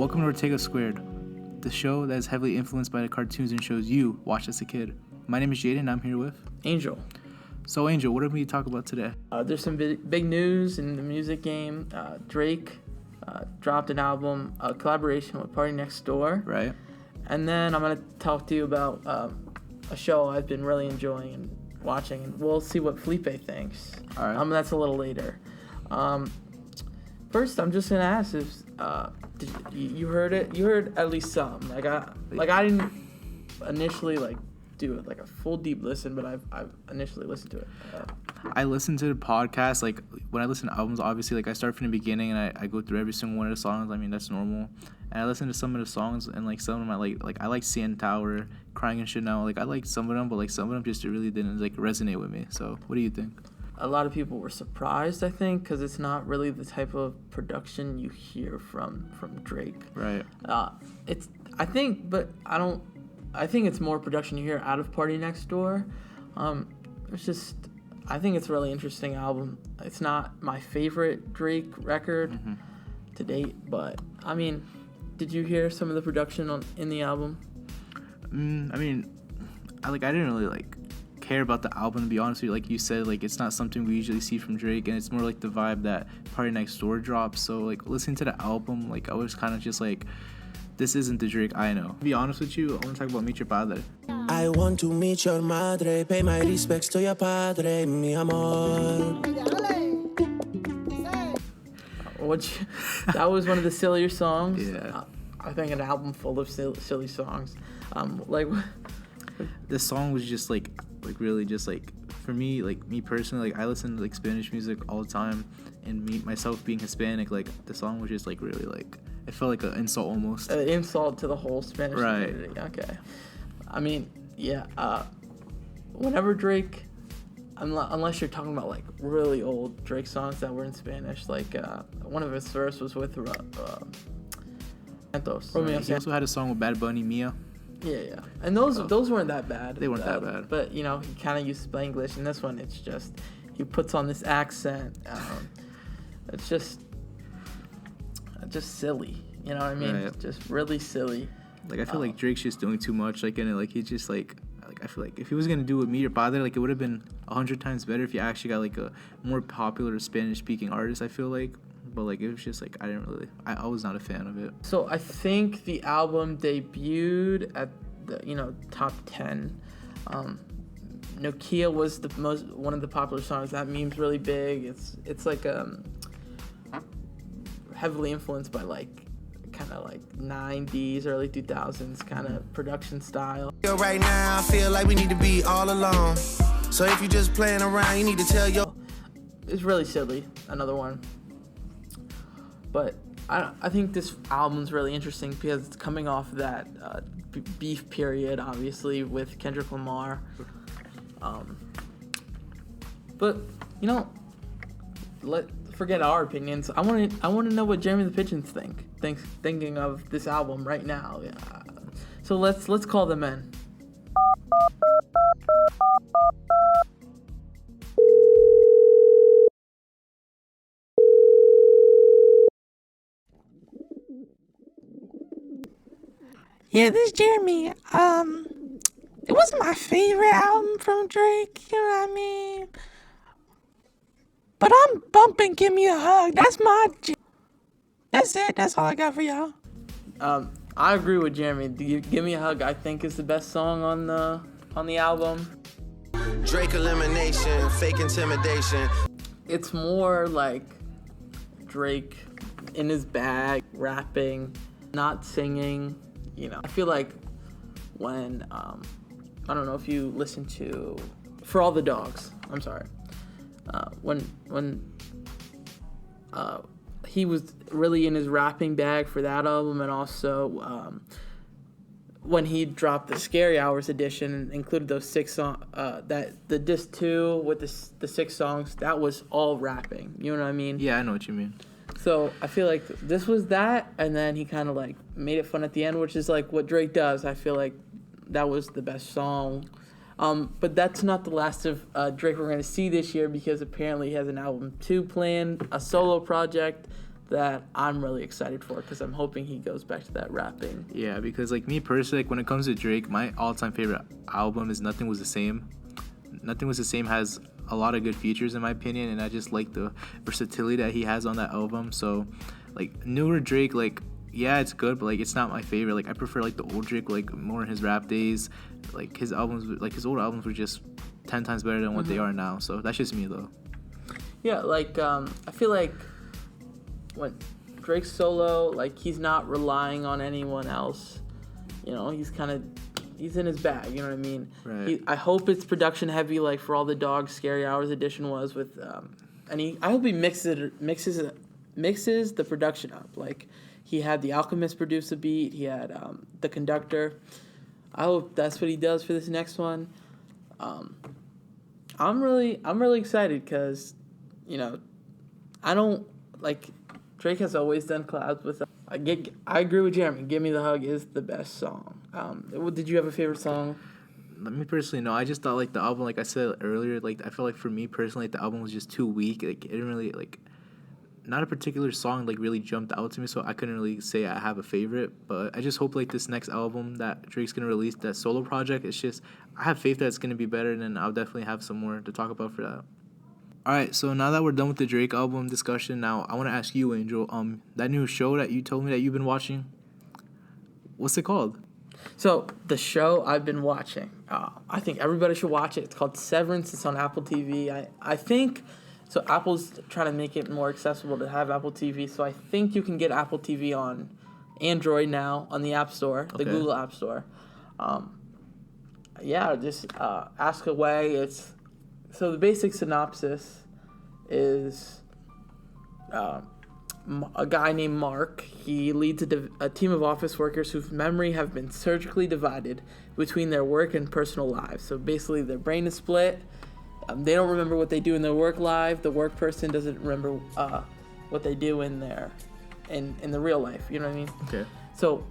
Welcome to Ortega Squared, the show that is heavily influenced by the cartoons and shows you watched as a kid. My name is Jaden, and I'm here with Angel. So, Angel, what are we talking about today? There's some big news in the music game. Drake dropped an album, a collaboration with Party Next Door. Right. And then I'm going to talk to you about a show I've been really enjoying and watching, and we'll see what Felipe thinks. All right. That's a little later. First, I'm just going to ask if did you heard it? You heard at least some. I didn't initially do it a full deep listen, but I've initially listened to it. I listen to the podcast, when I listen to albums, obviously, I start from the beginning and I go through every single one of the songs. I mean, that's normal. And I listen to some of the songs, and some of them I like CN Tower, Crying and Chanel. I like some of them, but some of them just really didn't resonate with me. So what do you think? A lot of people were surprised, I think, because it's not really the type of production you hear from Drake. Right. I think it's more production you hear out of Party Next Door. I think it's a really interesting album. It's not my favorite Drake record to date, but I mean, did you hear some of the production in the album? I didn't really care about the album, to be honest with you. Like you said, it's not something we usually see from Drake, and it's more the vibe that Party Next Door drops. So listening to the album, I was kind of just this isn't the Drake I know. To be honest with you, I want to talk about Meet Your Padre. I want to meet your madre, pay my respects to your padre, mi amor. That was one of the sillier songs. Yeah. I think an album full of silly songs. This song was just really just for me, me personally, I listen to Spanish music all the time, and me myself being Hispanic, the song was just really it felt like an insult almost. An insult to the whole Spanish community. Okay. I mean, yeah. Whenever Drake, unless you're talking about really old Drake songs that were in Spanish, one of his verses was with Santos. Right. He also had a song with Bad Bunny, Mia. Yeah. And those weren't that bad. They weren't that bad. But he kind of used Spanglish. In this one, it's just he puts on this accent. It's just silly. You know what I mean? Right. Just really silly. I feel Drake's just doing too much. In it, he's just I feel if he was gonna do it with Meet Your Padre, it would have been 100 times better if you actually got a more popular Spanish speaking artist. I feel but it was just I didn't really. I was not a fan of it. So I think the album debuted at the top 10. Nokia was one of the popular songs. That meme's really big. It's heavily influenced by kind of 90s, early 2000s kind of production style. Right now, I feel like we need to be all alone. So if you're just playing around, you need to tell your... It's really silly, another one. But I think this album's really interesting because it's coming off that beef period, obviously, with Kendrick Lamar. But, forget our opinions. I want to know what Jeremy the Pigeon thinking of this album right now. Yeah. So let's call them in. Yeah, this is Jeremy. It wasn't my favorite album from Drake, you know what I mean? But I'm bumping Give Me a Hug. That's my That's it. That's all I got for y'all. I agree with Jeremy. Give Me a Hug, I think, is the best song on the album. Drake elimination, fake intimidation. It's more Drake in his bag, rapping, not singing. I feel when I don't know if you listen to For All the Dogs. I'm sorry. When he was really in his rapping bag for that album, and also when he dropped the Scary Hours edition and included those 6 songs, the disc 2 with the 6 songs, that was all rapping. You know what I mean? Yeah, I know what you mean. So I feel this was that, and then he kind of made it fun at the end, which is what Drake does. I feel that was the best song. But that's not the last of Drake we're going to see this year, because apparently he has an album 2 planned, a solo project that I'm really excited for because I'm hoping he goes back to that rapping. Yeah, because like me personally, like when it comes to Drake, my all-time favorite album is Nothing Was the Same. Nothing Was the Same has a lot of good features in my opinion, and I just like the versatility that he has on that album. So like newer Drake, like yeah, it's good, but like it's not my favorite. Like I prefer like the old Drake, like more in his rap days. Like his albums, like his old albums were just 10 times better than what they are now. So that's just me though. Yeah, like I feel like when Drake's solo, like he's not relying on anyone else. You know, he's in his bag. You know what I mean? Right. I hope it's production heavy, like For All the Dogs, Scary Hours edition was with, I hope he mixes the production up. Like he had The Alchemist produce a beat. He had The Conductor. I hope that's what he does for this next one. I'm really excited because, you know, I don't like. Drake has always done collabs with. I agree with Jeremy. "Give Me the Hug" is the best song. Did you have a favorite song? Me personally, no. I just thought like the album, like I said earlier, like I feel like for me personally, like, the album was just too weak. Like it didn't really like. Not a particular song like really jumped out to me, so I couldn't really say I have a favorite. But I just hope like this next album that Drake's gonna release, that solo project, it's just I have faith that it's gonna be better, and then I'll definitely have some more to talk about for that. All right, so now that we're done with the Drake album discussion, now I want to ask you, Angel, that new show that you told me that you've been watching, what's it called? So the show I've been watching, I think everybody should watch it. It's called Severance. It's on Apple TV. I think, so Apple's trying to make it more accessible to have Apple TV. So I think you can get Apple TV on Android now on the App Store, the Google App Store. Just ask away. So the basic synopsis is a guy named Mark. He leads a team of office workers whose memory have been surgically divided between their work and personal lives. So basically their brain is split. They don't remember what they do in their work life. The work person doesn't remember what they do in the real life. You know what I mean? Okay. So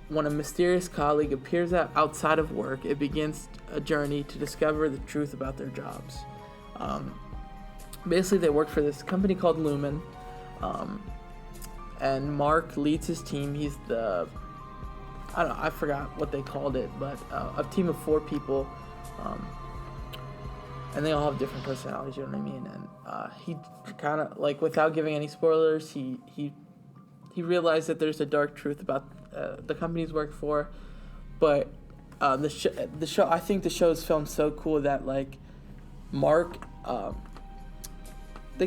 when a mysterious colleague appears outside of work, it begins a journey to discover the truth about their jobs. Basically, they work for this company called Lumen, and Mark leads his team. He's I forgot what they called it, but a team of 4 people, and they all have different personalities, you know what I mean? And he kind of, like, without giving any spoilers, he realized that there's a dark truth about the company he's worked for, but the show, I think the show is filmed so cool that, like, Mark, they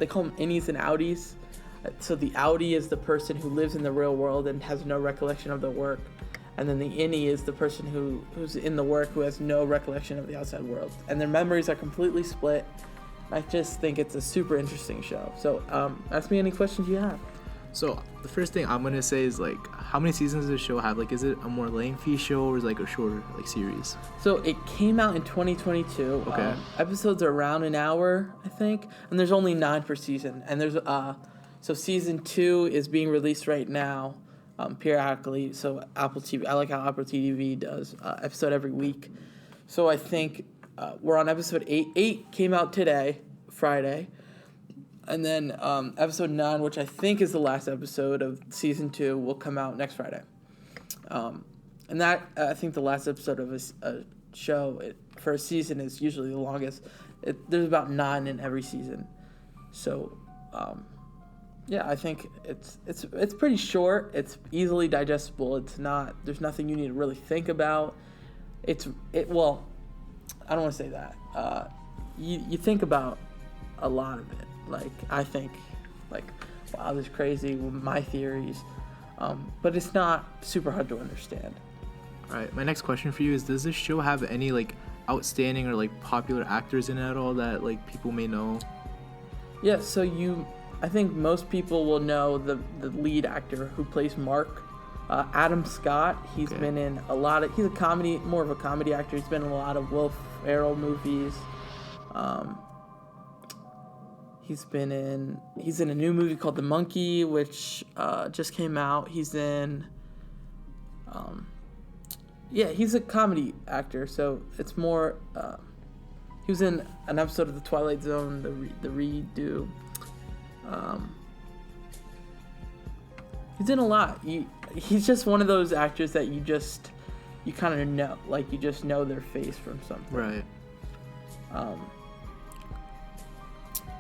call them innies and outies. So the outie is the person who lives in the real world and has no recollection of their work, and then the innie is the person who's in the work who has no recollection of the outside world, and their memories are completely split. I just think it's a super interesting show. So ask me any questions you have. So the first thing I'm gonna say is, like, how many seasons does the show have? Like, is it a more lengthy show or is it like a shorter like series? So it came out in 2022. Okay. Episodes are around an hour, I think, and there's only 9 per season. And there's so season 2 is being released right now, periodically. So Apple TV, I like how Apple TV does episode every week. So I think we're on episode 8. 8 came out today, Friday. And then episode 9, which I think is the last episode of season 2, will come out next Friday. And that, I think the last episode of a show for a season is usually the longest. There's about 9 in every season. So, I think it's pretty short. It's easily digestible. There's nothing you need to really think about. Well, I don't want to say that. You think about a lot of it. Like, I think, like, wow, this is crazy with my theories. But it's not super hard to understand. All right, my next question for you is, does this show have any, like, outstanding or, like, popular actors in it at all that, like, people may know? Yeah, so I think most people will know the lead actor who plays Mark, Adam Scott. He's been in a lot of, he's more of a comedy actor. He's been in a lot of Will Ferrell movies. He's in a new movie called The Monkey, which just came out. He's in, he's a comedy actor, so it's more, he was in an episode of The Twilight Zone, the redo. He's in a lot. He's just one of those actors that you kind of know, like you just know their face from something. Right.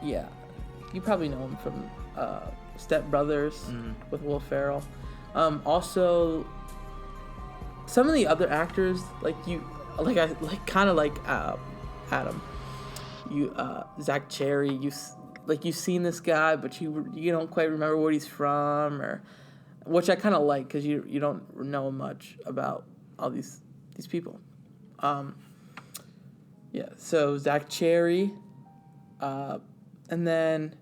Yeah, you probably know him from Step Brothers with Will Ferrell. Also, some of the other actors, Adam. Zach Cherry. You've seen this guy, but you don't quite remember what he's from, or which I kind of like because you don't know much about all these people. So Zach Cherry, and then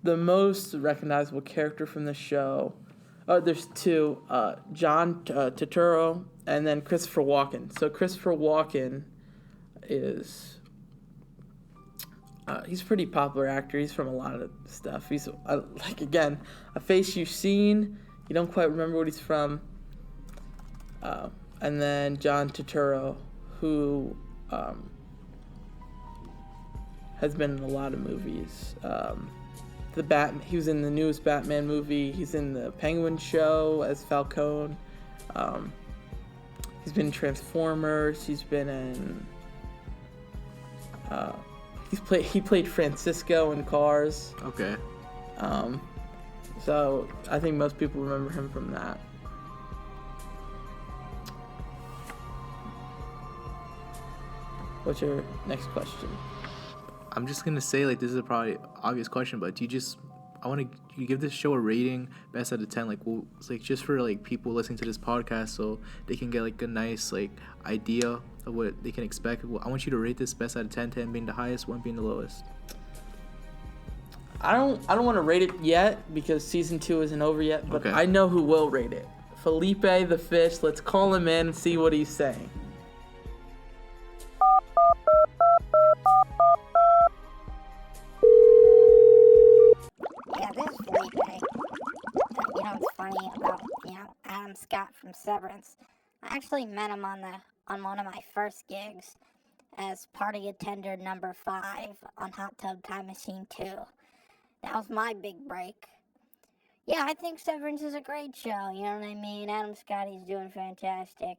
the most recognizable character from the show. There's two, John Turturro and then Christopher Walken. So Christopher Walken is he's a pretty popular actor. He's from a lot of stuff. He's again, a face you've seen. You don't quite remember what he's from. And then John Turturro, who has been in a lot of movies. He was in the newest Batman movie. He's in the Penguin show as Falcone. He's been in Transformers. He's been in. He played Francisco in Cars. Okay. So I think most people remember him from that. What's your next question? I'm just gonna say, like, this is a probably obvious question, but I want to give this show a rating, best out of 10. Like, well, it's like just for like people listening to this podcast, so they can get like a nice like idea of what they can expect. I want you to rate this best out of 10, 10 being the highest, 1 being the lowest. I don't want to rate it yet because season 2 isn't over yet, but Okay. I know who will rate it. Felipe the Fish. Let's call him in and see what he's saying. Yeah, this is Felipe. You know what's funny about, Adam Scott from Severance? I actually met him on one of my first gigs as party attender number 5 on Hot Tub Time Machine 2. That was my big break. Yeah, I think Severance is a great show, you know what I mean? Adam Scott, he's doing fantastic.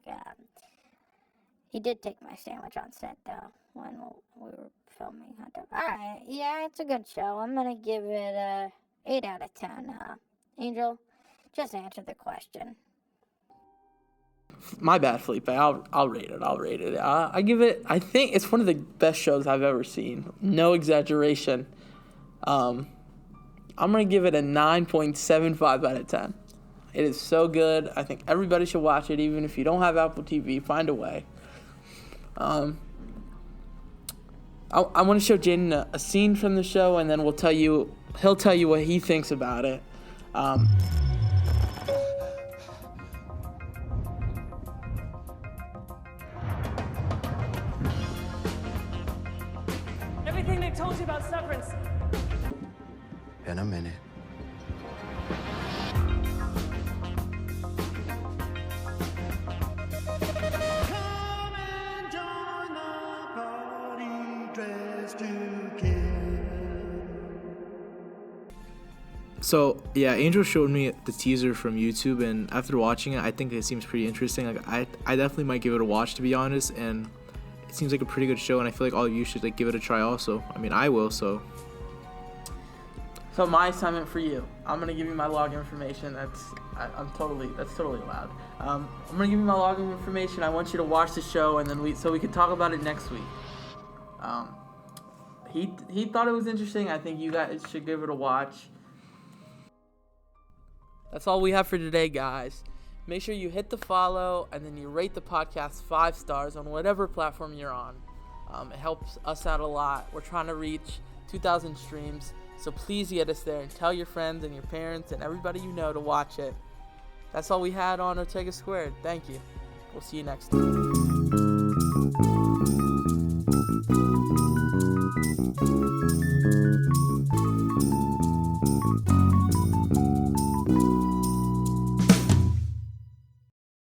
He did take my sandwich on set, though, when we were filming Hot Tub. Alright, yeah, it's a good show. I'm gonna give it a 8 out of 10. Angel, just answer the question. My bad, Felipe. I'll rate it. I give it. I think it's one of the best shows I've ever seen. No exaggeration. I'm gonna give it a 9.75 out of 10. It is so good. I think everybody should watch it, even if you don't have Apple TV. Find a way. I want to show Jaden a scene from the show, and then he'll tell you what he thinks about it. Everything they told you about Severance. In a minute. So yeah, Angel showed me the teaser from YouTube, and after watching it, I think it seems pretty interesting. Like I definitely might give it a watch, to be honest, and it seems like a pretty good show, and I feel like all of you should like give it a try also. I mean, I will. So my assignment for you, I'm gonna give you my login information. That's totally allowed. I'm gonna give you my login information. I want you to watch the show, and then we can talk about it next week. He thought it was interesting. I think you guys should give it a watch. That's all we have for today, guys. Make sure you hit the follow and then you rate the podcast 5 stars on whatever platform you're on. It helps us out a lot. We're trying to reach 2,000 streams, so please get us there and tell your friends and your parents and everybody you know to watch it. That's all we had on Ortega Squared. Thank you. We'll see you next time.